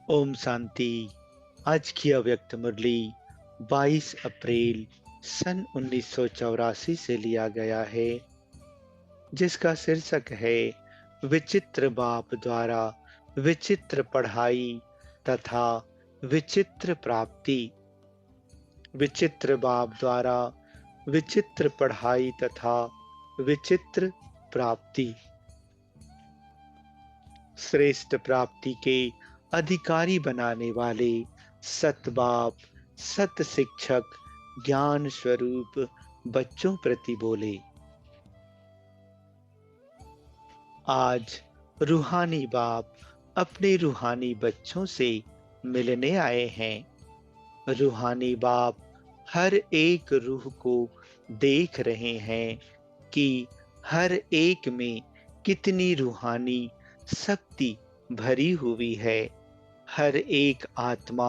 ओम शांति। आज की अव्यक्त मुरली 22 अप्रैल सन 1984 से लिया गया है, जिसका शीर्षक है विचित्र बाप द्वारा विचित्र पढ़ाई तथा विचित्र प्राप्ति। विचित्र बाप द्वारा विचित्र पढ़ाई तथा विचित्र प्राप्ति। श्रेष्ठ प्राप्ति के अधिकारी बनाने वाले सत बाप, सत शिक्षक, ज्ञान स्वरूप बच्चों प्रति बोले। आज रूहानी बाप अपने रूहानी बच्चों से मिलने आए हैं। रूहानी बाप हर एक रूह को देख रहे हैं कि हर एक में कितनी रूहानी शक्ति भरी हुई है। हर एक आत्मा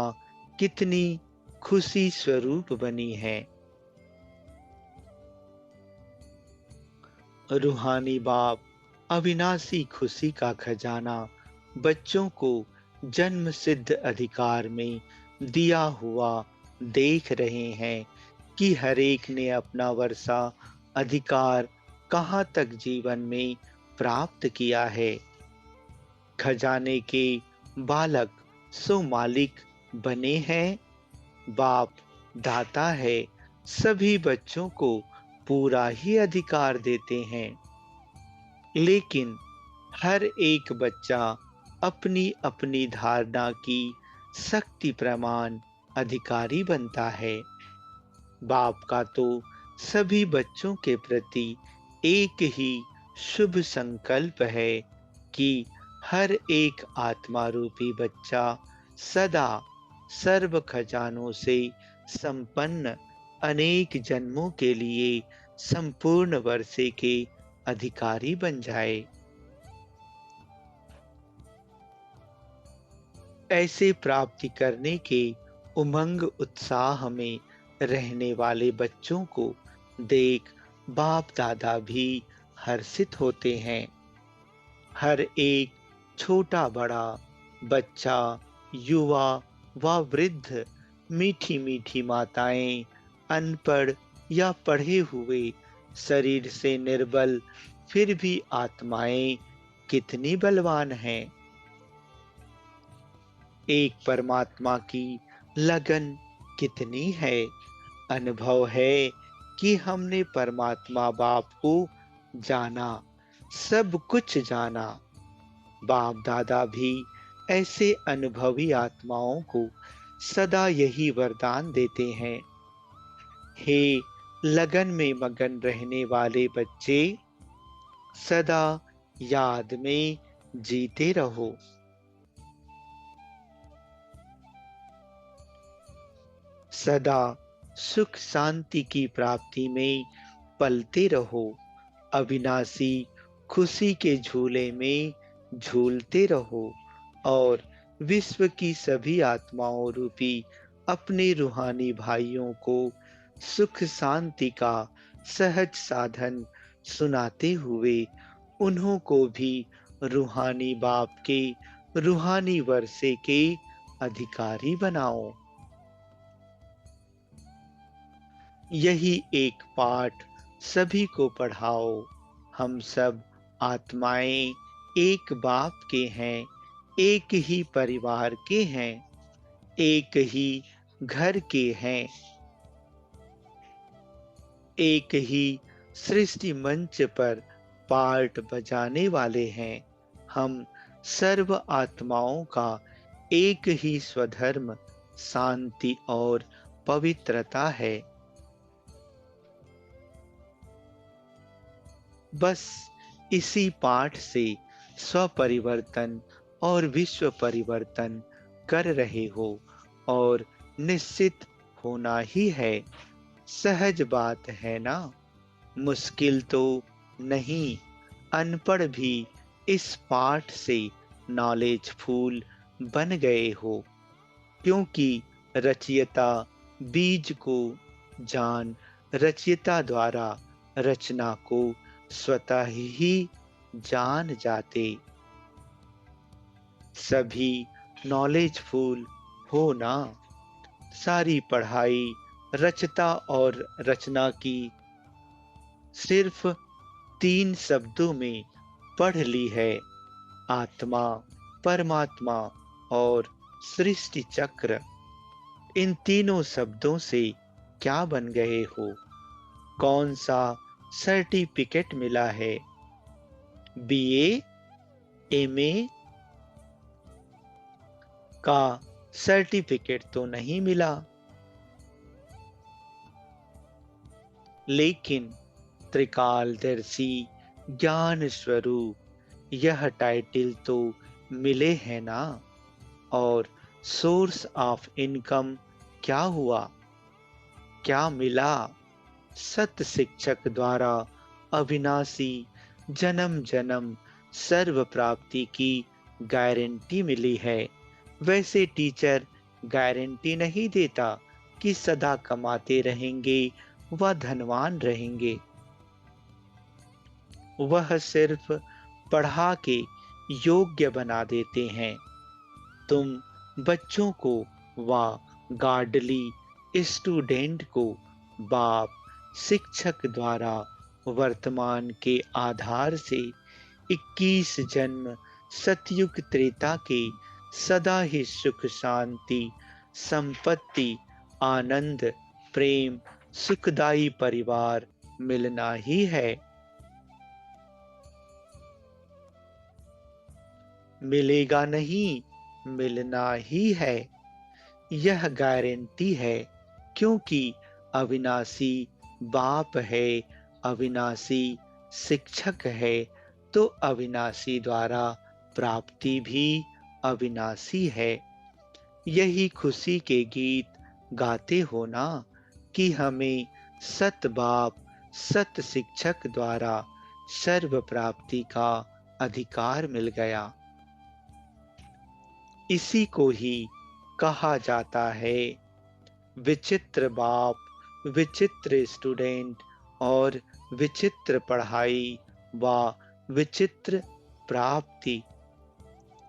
कितनी खुशी स्वरूप बनी है। रूहानी बाप अविनाशी खुशी का खजाना बच्चों को जन्म सिद्ध अधिकार में दिया हुआ देख रहे हैं कि हर एक ने अपना वर्षा अधिकार कहाँ तक जीवन में प्राप्त किया है। खजाने के बालक सो मालिक बने हैं। बाप दाता है, सभी बच्चों को पूरा ही अधिकार देते हैं, लेकिन हर एक बच्चा अपनी अपनी धारणा की शक्ति प्रमाण अधिकारी बनता है। बाप का तो सभी बच्चों के प्रति एक ही शुभ संकल्प है कि हर एक आत्मा रूपी बच्चा सदा सर्व खजानों से संपन्न अनेक जन्मों के लिए संपूर्ण वर्षे के अधिकारी बन जाए। ऐसे प्राप्ति करने के उमंग उत्साह में रहने वाले बच्चों को देख बाप दादा भी हर्षित होते हैं। हर एक छोटा बड़ा बच्चा, युवा व वृद्ध, मीठी मीठी माताएं, अनपढ़ या पढ़े हुए, शरीर से निर्बल फिर भी आत्माएं कितनी बलवान हैं। एक परमात्मा की लगन कितनी है। अनुभव है कि हमने परमात्मा बाप को जाना, सब कुछ जाना। बाप दादा भी ऐसे अनुभवी आत्माओं को सदा यही वरदान देते हैं, हे लगन में मगन रहने वाले बच्चे, सदा याद में जीते रहो। सदा सुख शांति की प्राप्ति में पलते रहो। अविनाशी खुशी के झूले में झूलते रहो और विश्व की सभी आत्माओं रूपी अपने रूहानी भाइयों को सुख शांति का सहज साधन सुनाते हुए उन्हों को भी रूहानी बाप के रूहानी वर्षे के अधिकारी बनाओ। यही एक पाठ सभी को पढ़ाओ। हम सब आत्माएं एक बाप के हैं, एक ही परिवार के हैं, एक ही घर के हैं, एक ही सृष्टि मंच पर पार्ट बजाने वाले हैं। हम सर्व आत्माओं का एक ही स्वधर्म शांति और पवित्रता है। बस इसी पाठ से स्वपरिवर्तन और विश्व परिवर्तन कर रहे हो और निश्चित होना ही है। सहज बात है ना, मुश्किल तो नहीं। अनपढ़ भी इस पाठ से नॉलेज फूल बन गए हो, क्योंकि रचयिता बीज को जान रचयिता द्वारा रचना को स्वतः ही जान जाते। सभी नॉलेजफुल हो ना। सारी पढ़ाई रचता और रचना की सिर्फ 3 शब्दों में पढ़ ली है। आत्मा, परमात्मा और सृष्टि चक्र। इन तीनों शब्दों से क्या बन गए हो? कौन सा सर्टिफिकेट मिला है? बीए, एमए का सर्टिफिकेट तो नहीं मिला, लेकिन त्रिकालदर्शी ज्ञान स्वरूप यह टाइटल तो मिले हैं ना। और सोर्स ऑफ इनकम क्या हुआ? क्या मिला? सत शिक्षक द्वारा अविनाशी जन्म जन्म सर्व प्राप्ति की गारंटी मिली है। वैसे टीचर गारंटी नहीं देता कि सदा कमाते रहेंगे व धनवान रहेंगे। वह सिर्फ पढ़ा के योग्य बना देते हैं। तुम बच्चों को व गार्डली स्टूडेंट को बाप शिक्षक द्वारा वर्तमान के आधार से 21 जन्म सतयुग त्रेता के सदा ही सुख शांति संपत्ति आनंद प्रेम सुखदाई परिवार मिलना ही है। मिलेगा नहीं, मिलना ही है। यह गारंटी है, क्योंकि अविनाशी बाप है, अविनाशी शिक्षक है, तो अविनाशी द्वारा प्राप्ति भी अविनाशी है। यही खुशी के गीत गाते हो ना कि हमें सत बाप सत शिक्षक द्वारा सर्व प्राप्ति का अधिकार मिल गया। इसी को ही कहा जाता है विचित्र बाप, विचित्र स्टूडेंट और विचित्र पढ़ाई व विचित्र प्राप्ति।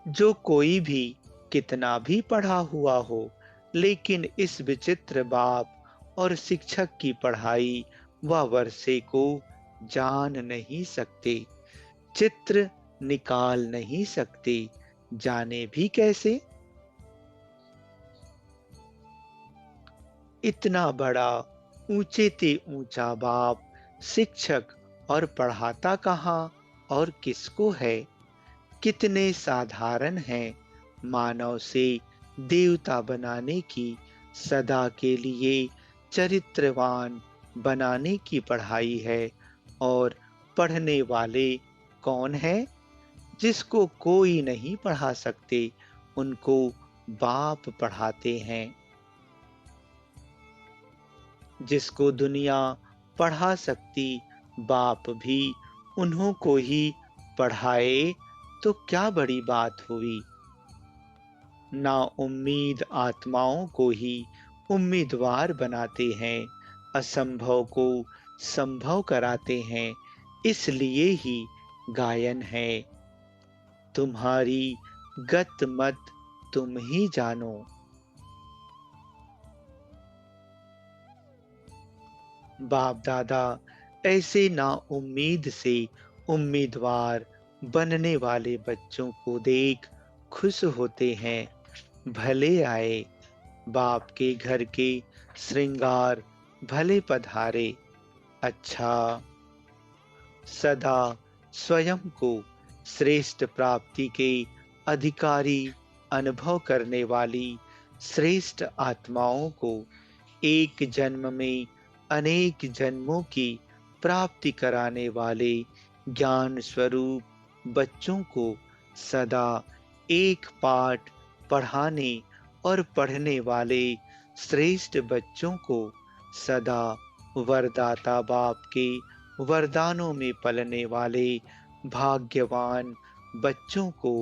जो कोई भी कितना भी पढ़ा हुआ हो, लेकिन इस विचित्र बाप और शिक्षक की पढ़ाई व वर्षे को जान नहीं सकते, चित्र निकाल नहीं सकते। जाने भी कैसे? इतना बड़ा ऊंचे ते ऊंचा बाप शिक्षक और पढ़ाता कहाँ और किसको है? कितने साधारण हैं। मानव से देवता बनाने की, सदा के लिए चरित्रवान बनाने की पढ़ाई है। और पढ़ने वाले कौन है? जिसको कोई नहीं पढ़ा सकते, उनको बाप पढ़ाते हैं। जिसको दुनिया पढ़ा सकती, बाप भी उन्हों को ही पढ़ाए तो क्या बड़ी बात हुई। ना उम्मीद आत्माओं को ही उम्मीदवार बनाते हैं, असंभव को संभव कराते हैं। इसलिए ही गायन है, तुम्हारी गत मत तुम ही जानो। बाप दादा ऐसे ना उम्मीद से उम्मीदवार बनने वाले बच्चों को देख खुश होते हैं। भले आए, बाप के घर के श्रृंगार भले पधारे। अच्छा, सदा स्वयं को श्रेष्ठ प्राप्ति के अधिकारी अनुभव करने वाली श्रेष्ठ आत्माओं को एक जन्म में अनेक जन्मों की प्राप्ति कराने वाले ज्ञान स्वरूप बच्चों को सदा एक पाठ पढ़ाने और पढ़ने वाले श्रेष्ठ बच्चों को सदा वरदाता बाप के वरदानों में पलने वाले भाग्यवान बच्चों को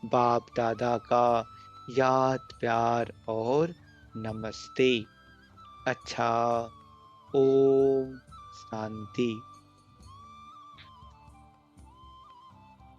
बाप दादा का याद प्यार और नमस्ते। अच्छा, ओम शांति।